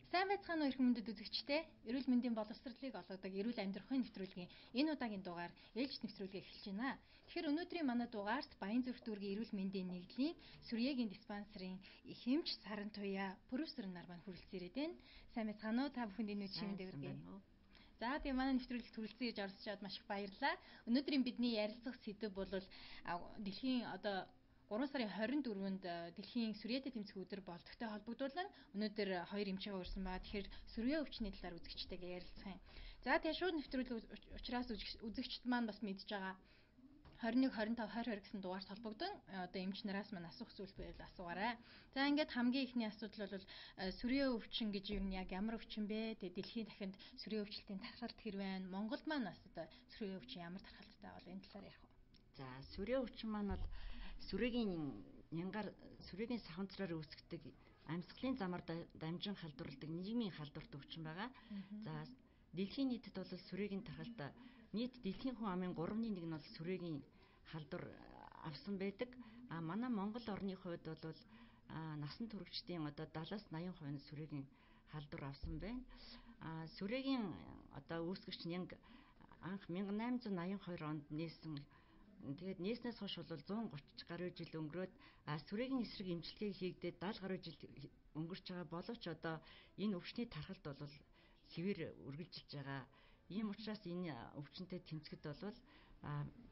Сайн байцгаана уу эрхэм мөндөд үзэгчдээ. Эрүүл мэндийн боловсролыг олгодог эрүүл амьдрахын нэвтрүүлгийн энэ удаагийн дугаар ээлж нэвтрүүлгээ эхэлж байна. Тэгэхээр өнөөдрийн манай дугаарт Баян Зүрх дүүргийн эрүүл мэндийн нэгдлийн Сүрьегийн диспансерын эхэмч Саран Туяа профессор нар маань хүрэлцэн ирээд байна. Сайн байцгаана уу? Та бүхэнд энэ үеийн дэврэгэй. За тэгээ манай нэвтрүүлэгт хүрэлцэн ирж оролцоод маш их баярлалаа. Өнөөдрийн бидний ярилцах сэдэв бол дэлхийн 3 сарын 24-нд дэлхийн сүрьетэй тэмцэх өдөр болдогтой холбогдуулан өнөөдөр хоёр эмчээ урьсан байгаа. Тэгэхээр сүрье өвчний талаар үзэгчтэйгээ ярилцах юм. За тэгээ шууд нэвтрүүлэг учраас үзэгчд маань бас мэдж байгаа 21, 25, 22 гэсэн дугаарт холбогдсон эмч нараас маань асуух зүйл байвал асуугаарай. За ингээд хамгийн ихний асуудал бол сүрье өвчин гэж юу яг ямар өвчин бэ? Тэгээ дэлхийн дахинд сүрье өвчлөлтийн тархалт хэр байна? Монголд маань бас сүрье өвчин ямар тархалттай бол энэ талаар ярих уу? За сүрье өвчин маань бол сүрьегийн саханцраар үүсгдэг амьсгалын замаар дамжин халдварладаг нийгмийн халдварт өвчин байгаа. За дэлхийн нийтэд бол сүрьегийн тархалт нийт дэлхийн хүн амын 3/1 нь бол сүрьегийн халдвар авсан байдаг. Манай Монгол орны хувьд бол насан туршидтын 70-80% нь сүрьегийн халдвар авсан байна. Сүрьегийн үүсгэгч нь анх 1882 онд нээсэн. Тэгээд нээснээс хойш бол 130 гаруй жил өнгөрөөд сүрьегийн эсрэг эмчилгээ хийгдээд 70 гаруй жил өнгөрч байгаа боловч энэ өвчний тархалт бол хэвээр үргэлжилж байгаа. Ийм учраас энэ өвчнөд тэмцэхэд бол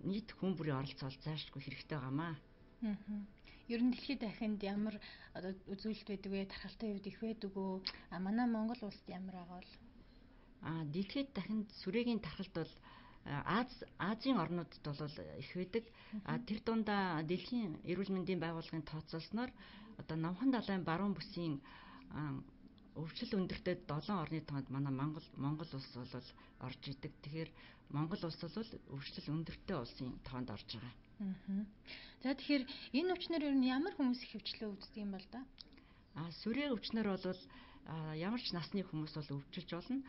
нийт хүн бүрийн оролцоо зайлшгүй хэрэгтэй байгаамаа. Ер нь дэлхийд дахинд ямар үзүүлэлт байдаг вэ? Тархалтын хувьд их байдаг уу? Манай Монгол улсад ямар байгаа бол? Дэлхийд дахинд сүрьегийн тархалт бол Азийн орнуудад бол их байдаг. Тэр дундаа дэлхийн эрүүл мэндийн байгууллагын тооцоолсноор номхон далайн баруун бүсийн өвчл өндөртэй 7 орны тоонд манай Монгол улс бол орж идэг. Тэгэхээр Монгол улс бол өвчл өндөртэй улсын тоонд орж байгаа. За тэгэхээр энэ өвчнөр ер нь ямар хүмүүс их хөвчлөө өвддөг юм бол да? Сүрье өвчнөр бол ямар ч насны хүмүүс бол өвчилж болно.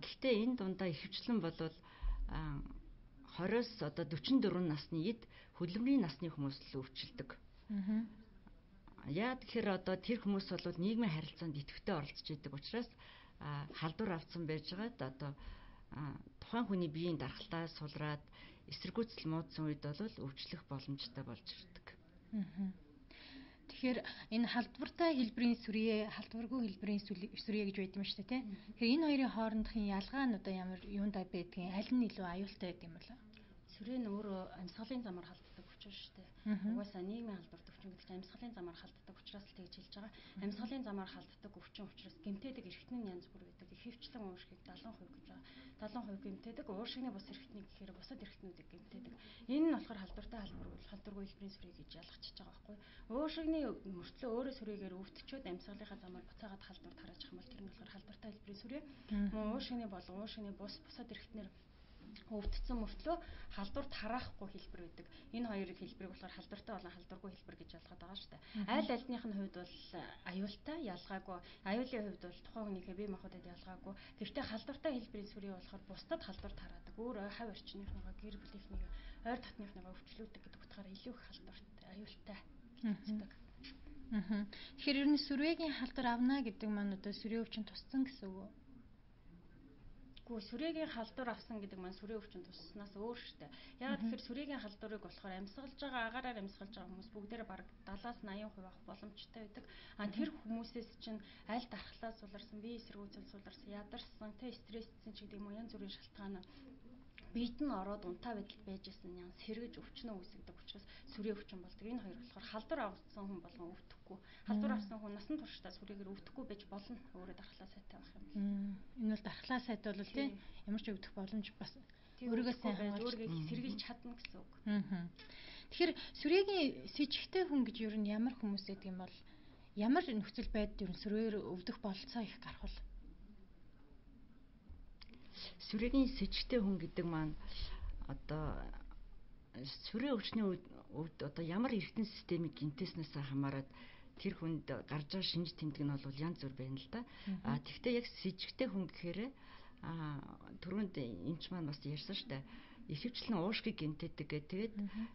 Гэхдээ энэ дундаа ихэвчлэн бол 20-с 44 насны эд хөдөлмөрийн насны хүмүүс л өвчилдөг. Яа тэгэхээр тэр хүмүүс бол нийгмийн харилцаанд идэвхтэй оролцож идэг учраас халдвар авсан байж байгаад тухайн хүний биеийн дархлаа сулраад эсэргүүцэл муудсан үед бол өвчлөх боломжтой болж ирдэг. Тэгэхээр энэ халдвартай хэлбэрийн сүрье, халдваргүй хэлбэрийн сүрье гэж байдаг юм шүү дээ, тийм. Тэгэхээр энэ хоёрын хоорондын ялгаа нь ямар юундаа байдгийг, аль нь илүү аюултай гэдэг юм бол? Сүрье нь өөрөө амьсгалын замаар халддаг өвчин шүү дээ. Угаасаа нийгмийн халдварт өвчин гэдэг чинь амьсгалын замаар халддаг учраас л тэгж хэлж байгаа. Амьсгалын замаар халддаг өвчин учраас гэмтээдэг эрхтний янз бүр байдаг. Ихэвчлэн уушгийг 70% гэж байгаа. 70% гэмтээдэг. Уушигны бус эрхтний гэхээр бусад эрхтнүүдийг гэмтээдэг. Энэ нь болохоор халдвартай халдваргүй хэлбэрийн сүрье гэж ялгчихж байгаа байхгүй. Уушигны мөртлөө өөрөө сүрьегээр өвтчөөд амьсгалынхаа замаар буцаагаад халдвар тарааж байгаа бол тэр нь болохоор халдвартай хэлбэрийн сүрье. Уушигны болон уушигны бусад эрхтнэр өвдсөн мөртлөө халдвар тараахгүй хэлбэр байдаг. Энэ хоёр хэлбэрийг болохоор халдвартай болон халдваргүй хэлбэр гэж ялгаад байгаа шүү дээ. Аль альных нь хувьд бол аюултай, ялгаагүй. Аюулын хувьд бол тухайн хүнийхээ бие махбодод ялгаагүй. Гэхдээ халдвартай хэлбэрийн сүрье болохоор бусдад халдвар тараадаг. Өөр хавь орчныхныгаа, гэр бүлийнхнийг, ойр дотныхныгаа өвчлүүлдэг гэдэг утгаараа илүү их халдвартай, аюултай гэдэг. Тэгэхээр ер нь сүрьегийн халдвар авна гэдэг маань сүрье өвчин туссан гэсэн үг үү? Сүрьегийн халдвар авсан гэдэг маань сүрье өвчин тусснаас өөр шүү дээ. Яагаад тэгэхээр сүрьегийн халдварыг болохоор амьсгалж байгаа агаараар амьсгалж байгаа хүмүүс бүгдээрээ бараг 70-80% авах боломжтой байдаг. Тэр хүмүүсээс чинь аль дархлаас суларсан, бие эсэргүүцэл суларсан, ядарсан, стрессцэн ч гэдэг юм уу янз бүрийн шалтгаан биед нь ороод унтаа байдалд байж исэн янз сэргэж өвчнөө үүсгдэг учраас сүрье өвчин болдог. Энэ хоёр болохоор халдвар авсан хүн болгон өвдөхгүй. Халдвар авсан хүн насан туршдаа сүрьегээр өвдөхгүй байж болно. Өөрөө дархлаа сайтай байх юм. Энэ бол дархлаа сайтай бол тийм ямар ч өвдөх боломж бас өөрийгөө сайн хааж өөрийгөө сэргийлж чадна гэсэн үг. Тэгэхээр сүрьегийн сэжигтэй хүн гэж юу н ямар хүмүүс гэдэг юм бол ямар нөхцөл байдал юу сүрьеэр өвдөх болцоо их гарах бол? Сүрьегийн сэжигтэй хүн гэдэг маань сүрье өвчний үед ямар эргэтэн системийг гинтээснээс хамаарат тэр хүнд гарч байгаа шинж тэмдэг нь бол янз бүр байна л да. Тэгвэл яг сэжигтэй хүн гэхээр түрүүнд эмч маань бас ярьсан шүү дээ. ихэвчлэн уушгийг гэмтээдэг гэх. Тэгээд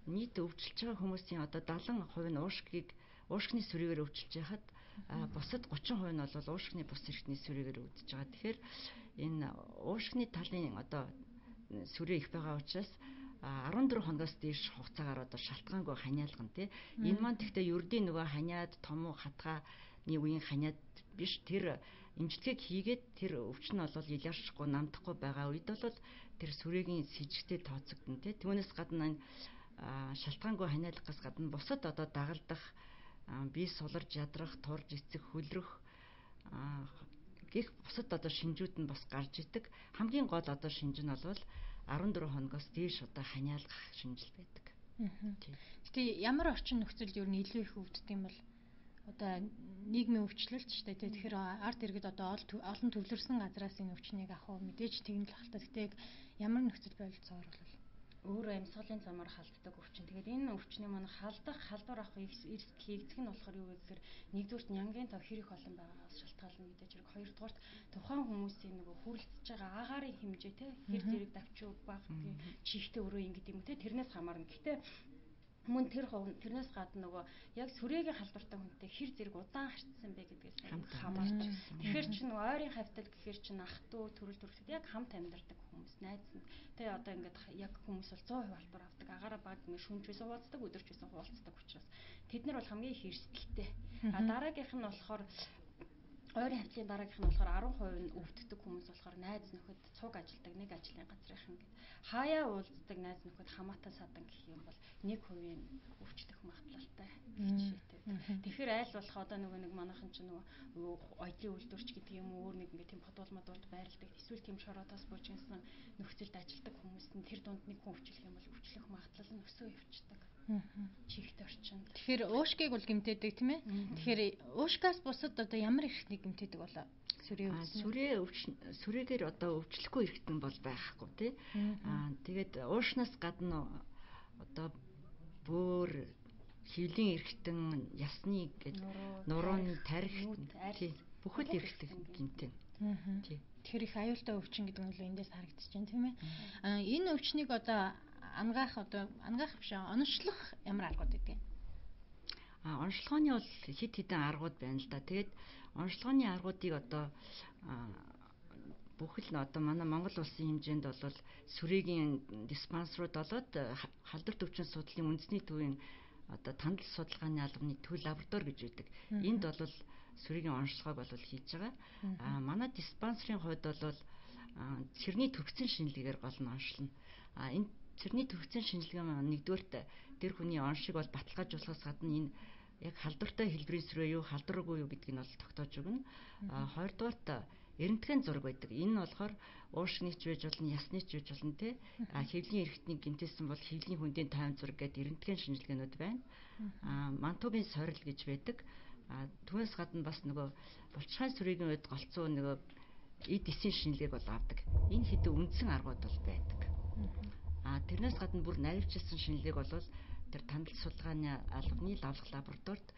нийт өвчлөж байгаа хүмүүсийн одоо 70% нь уушгины сүрээгээр өвчлөж байхад бусад 30% нь бол уушгины бус эрхтний сүрээгээр өвдөж байгаа. Тэгэхээр энэ уушгины талын одоо сүрээ их байгаа учраас 14 хоногоос дээш хугацаагаар одоо шалтгаангүй ханиалган тий. Энэ маань гэхдээ ердийн нөгөө ханиад том хатгааны үеийн ханиад биш, тэр эмчилгээг хийгээд тэр өвчин нь бол илэршихгүй намдахгүй байгаа үед бол тэр сүрээгийн сэжигтэй тооцогдно тий. Түүнээс гадна энэ шалтгаангүй ханиалгахаас гадна бусад одоо дагалдах, бие суларж ядрах, турж эцэх, хөлрөх гэх бусад одоо шинжүүд нь бас гарч идэг. Хамгийн гол одоо шинж нь бол 14 хоногоос дээш одоо ханиалгах шинжил байдаг. Гэтэ ямар орчин нөхцөлд ер нь илүү их өвддөг юм бол одоо нийгмийн өвчлөлт ч гэдэг. Тэгэхээр ард иргэд одоо олон төвлөрсөн газраас энэ өвчнийг авах мэдээж тэгнэл халтаа. Гэтэ ямар нөхцөл байдлаар бол өөрөө амьсгалын замаар халддаг өвчин. Тэгээд энэ өвчний маань халдвар авах эрсдэл хийгдэх нь болохоор юу вэ гэхээр нэгдүгürt нянгийн тоо хэр их олон байгаагаас шалтгаална мэдээж хэрэг. Хоёрдугаарт тухайн хүмүүсийн нөгөө хүрэлцэж байгаа агаарын хэмжээ те хэр зэрэг давчуу баг чихтэй өрөө ингэдэг юм те тэрнээс хамаарна. Гэхдээ мөн тэрнээс гадна нөгөө яг сүрээгийн халдвартай хүнтэй хэр зэрэг удаан харьцсан бэ гэдгээс хамаарч. Тэгэхээр чи нөгөө ойрын хавтал гэхээр чи ах トゥ төрөл төрөлд яг хамт амьдардаг хүмүүс найз нь. Тэгээ одоо ингээд яг хүмүүс бол 100% халдвар авдаг. Агаараа баг ингээд шүнжвэсэн хуваалцдаг, өдөрчвэсэн хуваалцдаг учраас тэд нар бол хамгийн их эрсдэлтэй. Дараагийнх нь болохоор ойрын хавтлын дараагийнх нь болохоор 10% нь өвддөг хүмүүс болохоор найз нөхөд цуг ажилдаг нэг ажлын газрынх ингээд хаяа уулздаг найз нөхөд хамаатан садан гэх юм бол 1% өвчлөх магадлалтай жишээтэй. Тэгэхээр айл болох одоо нэг манайхан ч нөгөө оёлын үйлдвэрч гэдэг юм өөр нэг ингээд тийм бодвол байрладаг. Эсвэл тийм шороотоос буужинсан нөхцөлд ажилладаг хүмүүс нь тэр дунд нэг хүн өвчлөх юм бол өвчлөх магадлал нь өсөө явчихдаг. Чихт орчинд. Тэгэхээр уушгийг бол гэмтээдэг тийм ээ. Тэгэхээр уушгаас бусад одоо ямар эрхтнийг гэмтээдэг болоо? Сүрээгээр одоо өвчлөхгүй эрхтэн бол байхгүй тий. Тэгээд уушнаас гадна одоо бөөр, хөвлийн эрхтэн, ясны гэдэг нурууны тарих тий бүхэл эрхтэн гэмтэн. Тэгэхээр их аюултай өвчин гэдэг нь эндээс харагдаж байна тийм ээ. Энэ өвчнийг одоо ангаах биш оночлох ямар аргууд гэдэг юм? Онцлогооны бол хэд хэдэн аргууд байна л да. Тэгээд онцлогооны аргуудыг одоо бүхэл нь одоо манай Монгол улсын хэмжээнд бол сүрээгийн диспансерууд болоод халдварт өвчин судлалын үндэсний төвийн одоо тандал судалгааны албаны төв лаборатори гэж байдаг. Энд бол сүрээгийн онцлогоог бол хийж байгаа. Манай диспансерын хувьд бол цэрний төрөгцөн шинжилгээгээр гол нь онцлно. Энэ цэрний төрөгцөн шинжилгээ маань нэгдүгээрт тэр хүний оншиг бол баталгаажуулахаас гадна энэ яг халдвартай хэлбэрийн сүрээ юу, халдваргүй юу гэдгийг нь бол тогтоож өгнө. Хоёрдугаарт эрентген зураг байдаг. Энэ нь болохоор уушгинч байж болно, яснич байж болно те. Хэвлийн эрхтнийг гэмтээсэн бол хэвлийн хүндийн тайван зураг гэдэг эрентген шинжилгээнүүд байна. Мантугийн сорил гэж байдаг. Түүнээс гадна бас нөгөө булчирхайн сүрээгийн үед голцоо нөгөө эд эсийн шинжилгээг бол авдаг. Энэ хэдэн үндсэн аргууд бол байдаг. Тэрнээс гадна бүр наривчилсан шинжилгээг бол тэр тандал судалгааны албаны лавлах лабораторид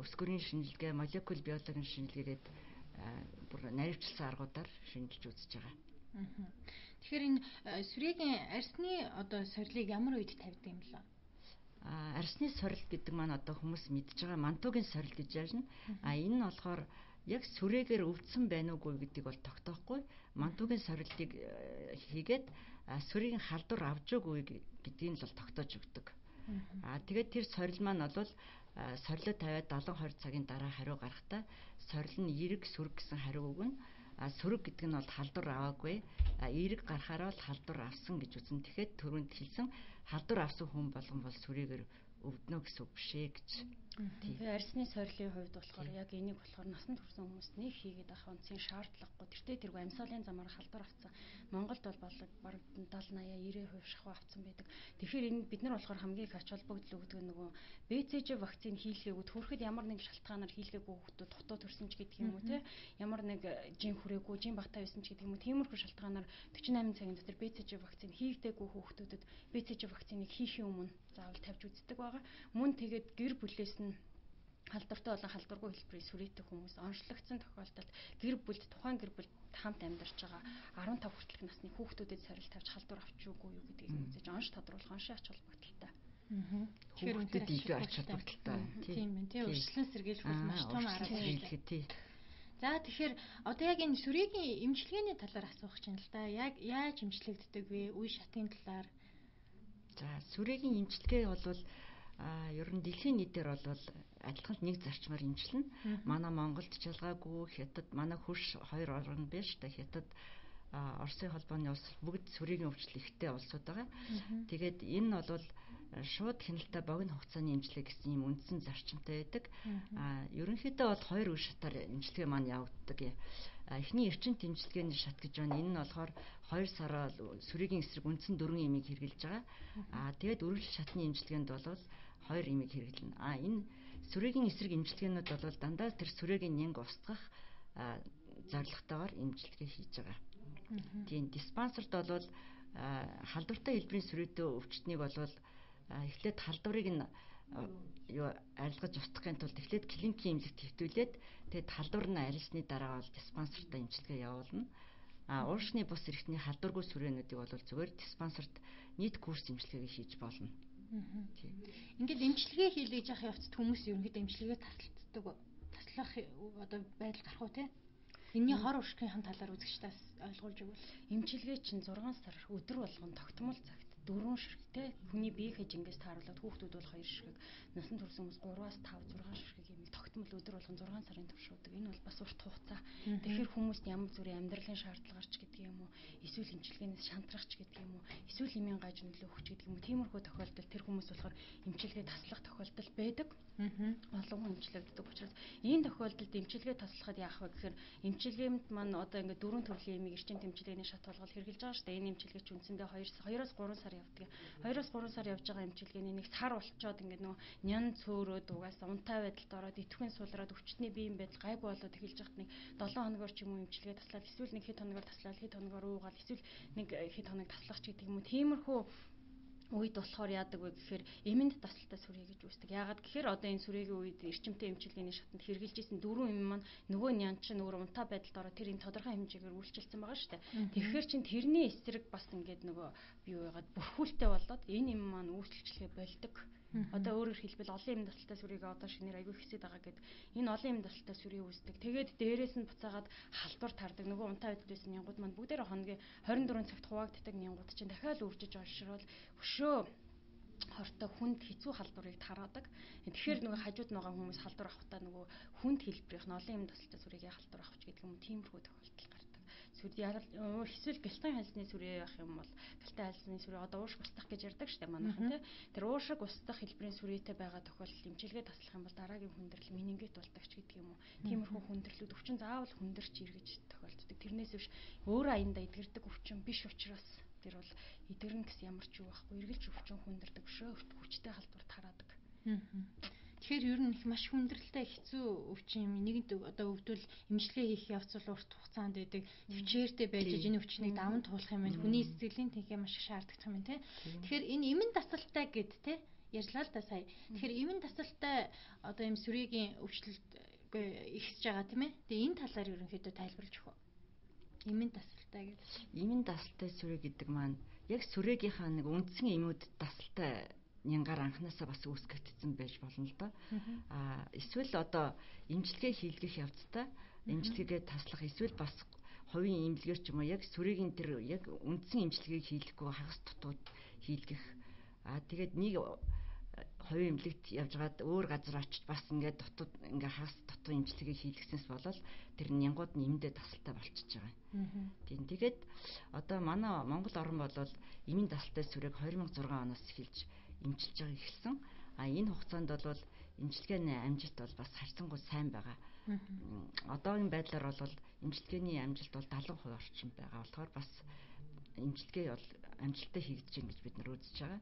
өсгөрийн шинжилгээ, молекул биологийн шинжилгээгээд бүр наривчилсан аргуудаар шинжилж үзэж байгаа. Тэгэхээр энэ сүрээгийн арсны одоо сорилыг ямар үед тавьдаг юм бэ? Арсны сорил гэдэг маань одоо хүмүүс мэдж байгаа мантугийн сорил гэж яажна. Энэ нь болохоор яг сүрээгээр өвдсөн байна уугүй гэдгийг бол тогтоохгүй. Мантугийн сорилтыг хийгээд сүрийн халдвар авч өгөө гэдгийг л тогтоож өгдөг. Тэгээд тэр сорил маань бол сорилоо тавиад 70-20 цагийн дараа хариу гаргахтаа сорил нь эрэг сүрэг гэсэн хариу өгнө. Сүрэг гэдэг нь бол халдвар аваагүй. Эрэг гарахаараа л халдвар авсан гэж үзнэ. Тэгэхээр түрүүнд хэлсэн халдвар авсан хүн болгон бол сүрээгээр өвднө гэсэн үг биш ээ гэж. Тэгээ арсны сорилын хувьд болохоор яг энийг болохоор насан турш хүмүүст нэг хийгээд авах онцгийн шаардлагагүй. Тэртээ тэргүй амьсгалын замаар халдвар авсан. Монголд бол бараг 70-80-90% шахуу авсан байдаг. Тэгэхээр энэ бид нар болохоор хамгийн их ач холбогдол өгдөг нөгөө БЦЖ вакцины хийлгээгүүд хөрөхөд ямар нэг шалтгаанаар хийлгээгүй хүмүүс дутуу төрсөн ч гэдэг юм уу те. Ямар нэг жин хүрээгүй, жин батаа байсан ч гэдэг юм уу. Тиймэрхүү шалтгаанаар 48 цагийн дотор БЦЖ вакцины хийгдээгүй хүүхдүүдэд БЦЖ вакциныг хийхийн өмнө заавал тавьж үздэг байгаа. Мөн тэгээд гэр бүлээс нь халдвартай болон халдваргүй хэлбэрийн сүрээтэй хүмүүс онцлогдсон тохиолдолд тухайн гэр бүлд хамт амьдарч байгаа 15 хүртэлх насны хүүхдүүдэд сорилт тавьж халдвар авч юугүй юу гэдгийг үзэж онш тодруулах, оншийн ач холбогдолтой. Тэгэхээр илүү ач холбогдолтой. Тийм байна. Тэ өршлөн сэргийлэх бол маш том арга тий. За тэгэхээр одоо яг энэ сүрээгийн эмчилгээний талаар асуух чинь л да. Яг яаж эмчлэгддэг вэ? Үе шатын талаар. За сүрээгийн эмчилгээ бол ер нь дэлхийн нийтээр бол адилхан нэг зарчмаар эмчилнэ. Манай Монголд ч ялгаагүй, Хятад, манай хөрш 2 орн биш та Хятад, Оросын холбооны улс бүгд сүрээгийн өвчтөл ихтэй улсууд байгаа. Тэгээд энэ бол шууд хяналттай богино хугацааны эмчилгээ гэсэн юм үндсэн зарчимтай байдаг. Ерөнхийдөө бол 2 үе шатаар эмчилгээ маань явагддаг. Эхний эрчим эмчилгээний шат гэж байна. Энэ нь болохоор 2 сараа сүрээгийн эсрэг үндсэн 4 эмийг хэрэглэж байгаа. Тэгээд үргэлж шатны эмчилгээнд бол 2 эмийг хэрэглэнэ. Энэ сүрээгийн эсрэг эмчилгээнүүд бол дандаа тэр сүрээгийн нянг устгах зорилготойгоор эмчилгээ хийж байгаа. Тийм диспансерд бол халдвартай хэлбэрийн сүрээтэй өвчтнийг бол эхлээд халдварыг нь арилгаж устгахын тулд эхлээд клиникийн эмнэлэгт хэвтүүлээд тэгээд халдвар нь арилсны дараа бол диспансертаа эмчилгээ явуулна. Уушны бус эрхтний халдваргүй сүрээнүүдийг бол зүгээр диспансерт нийт курс эмчилгээгээ хийж болно. Ингээд эмчилгээ хийлгэж явах явцад хүмүүс ерөнхийдөө эмчилгээ таслах одоо байдал гарах уу те? Энийний хор уршигын талаар үзэгчдээс ойлгуулж өгвөл. Эмчилгээ чинь 6 сар өдөр болгон тогтмол цагт 4 ширхэгтэй хүний биеийн хажингээс тааруулаад хүүхдүүд бол 2 ширхэг, насан турш хүмүүс 3-аас 5, 6 ширхэг юм тогтмол өдөр болгон 6 сарын туршуудаг. Энэ бол бас урт хугацаа. Тэгэхээр хүмүүст ямар зүрийн амьдралын шаардлагаарч гэдэг юм уу, эсвэл эмчилгээнээс шантрахч гэдэг юм уу, эсвэл эмийн гаж нөлөө өгч гэдэг юм уу, тиймэрхүү тохиолдолд тэр хүмүүс болохоор эмчилгээ таслах тохиолдол байдаг. Олон хүн эмчилэгддэг учраас энэ тохиолдолд эмчилгээ таслахад яах вэ гэхээр эмчилгээнд маань одоо ингээд 4 төрлийн эмийг эрчим эмчилгээний шат болгоод хэрэгжилж байгаа шүү дээ. Энэ эмчилгээ ч үндсэндээ 2-3 сар явдаг. 2-3 сар явж байгаа эмчилгээний нэг сар болчоод ингээд нөгөө нян цөөрөөд угаасаа унтай байдалд ороод идэвхэн сулраад өвчтний биеийн байдал гайгүй болоод эхэлж хахад нэг 7 хоногор ч юм уу эмчилгээ таслаад эсвэл нэг хэд хоногор таслаад хэд хоногор уугаад эсвэл нэг хэд хоног таслах ч гэдэг юм уу. Тиймэрхүү үед болохоор яадаг вэ гэхээр эмэнд тасалтай сүрээ гэж үүсдэг. Яагаад гэхээр одоо энэ сүрээгийн үед эрчимтэй эмчилгээний шатанд хэрэгжилж исэн 4 эм маань нөгөө нян чинь өөр унтаа байдалд ороод тэр энэ тодорхой хэмжээгээр үйлчилсэн байгаа шүү дээ. Тэгэхээр чин тэрний эсрэг бас ингээд нөгөө юу яагаад бүрхүүлтэй болоод энэ эм маань үйлчлэгээ болдог. Одоо өөрөөр хэлбэл олон эм тасалтай сүрээгээ одоо шинээр аягүй хэсэд байгаа гэд энэ олон эм тасалтай сүрээ үүсдэг. Тэгээд дээрээс нь буцаагаад халдвар таардаг. Нөгөө унтаа байдалд байсан нянгууд маань бүгдээрээ хоногийн 24 цагт хуваагддаг нянгууд чинь дахиад үржиж оншрол өшөө хортой хүнд хэцүү халдварыг тараадаг. Тэгэхээр нөгөө хажууд байгаа хүмүүс халдвар авахтаа нөгөө хүнд хэлбэрийнх нь олон эм тасалтай сүрээгээ халдвар авах ч гэдэг юм тиймэрхүү тохиолдол гардаг. Эсвэл гэлтэн хальсны сүрээ байх юм бол гэлтэн хальсны сүрээ одоо уушиг устдах гэж ярьдаг штэ манайхан тий. Тэр уушиг устдах хэлбэрийн сүрээтэй байгаа тохиолдолд эмчилгээ таслах юм бол дараагийн хүндрэл менингит болдог ч гэдэг юм уу. Тиймэрхүү хүндрэлүүд өвчин заавал хүндэрч эргэж тохиолддог. Тэрнээс биш өөр аяндаа эдгэрдэг өвчин биш учраас тэр бол эдгэрнэ гэсэн ямар ч юу байхгүй эргэлж өвчин хүндэрдэг өшөө хүчтэй халдвар тараадаг. Тэгэхээр ер нь их маш хүндрэлтэй хэцүү өвчин юм. Нэгэнт одоо өвдвөл эмчилгээ хийх явц бол урт хугацаанд байдаг. Төвчээртэй байж энэ өвчнийг даван туулах юм байна. Хүний сэтгэлийн тэнхээ маш их шаарддаг юм байна, тий. Тэгэхээр энэ эмэн тасалтай гэд тий ярьлаа л да сая. Тэгэхээр эмэн тасалтай одоо юм сүрээгийн өвчлөлт ихсэж байгаа тийм ээ. Тэгээ энэ талаар ерөнхийдөө тайлбарлаж өгөө. Эмэн тасалтай гэдэг. Эмэн тасалтай сүрээ гэдэг маань яг сүрээгийнхаа нэг үндсэн эмүүд тасалтай нянгаар анханасаа бас үүсгэгдсэн байж болно л доо. Эсвэл одоо эмчилгээ хийлгэх явцдаа эмчилгээгээ таслах эсвэл бас хувийн эмнэлгээр ч юм уу яг сүрээгийн тэр яг үндсэн эмчилгээг хийлгэхгүй хагас дутууд хийлгэх. Тэгээд нэг хувийн эмнэлэгт явжгаад өөр газар очиж бас ингээд дутууд ингээ хагас дутуу эмчилгээг хийлгэснээс болол тэр нянгууд нь эмдээ тасалтай болчихж байгаа. Тийм тэгээд одоо манай Монгол орн болол эмийн тасалтай сүрээг 2006 оноос эхэлж эмчилж байгаа ихэлсэн. Энэ хугацаанд бол эмчилгээний амжилт бол бас харьцангуй сайн байгаа. Одоогийн байдлаар бол эмчилгээний амжилт бол 70% орчим байгаа. Болохоор бас эмчилгээ бол амжилттай хийгдэж байна гэж бид нар үзэж байгаа.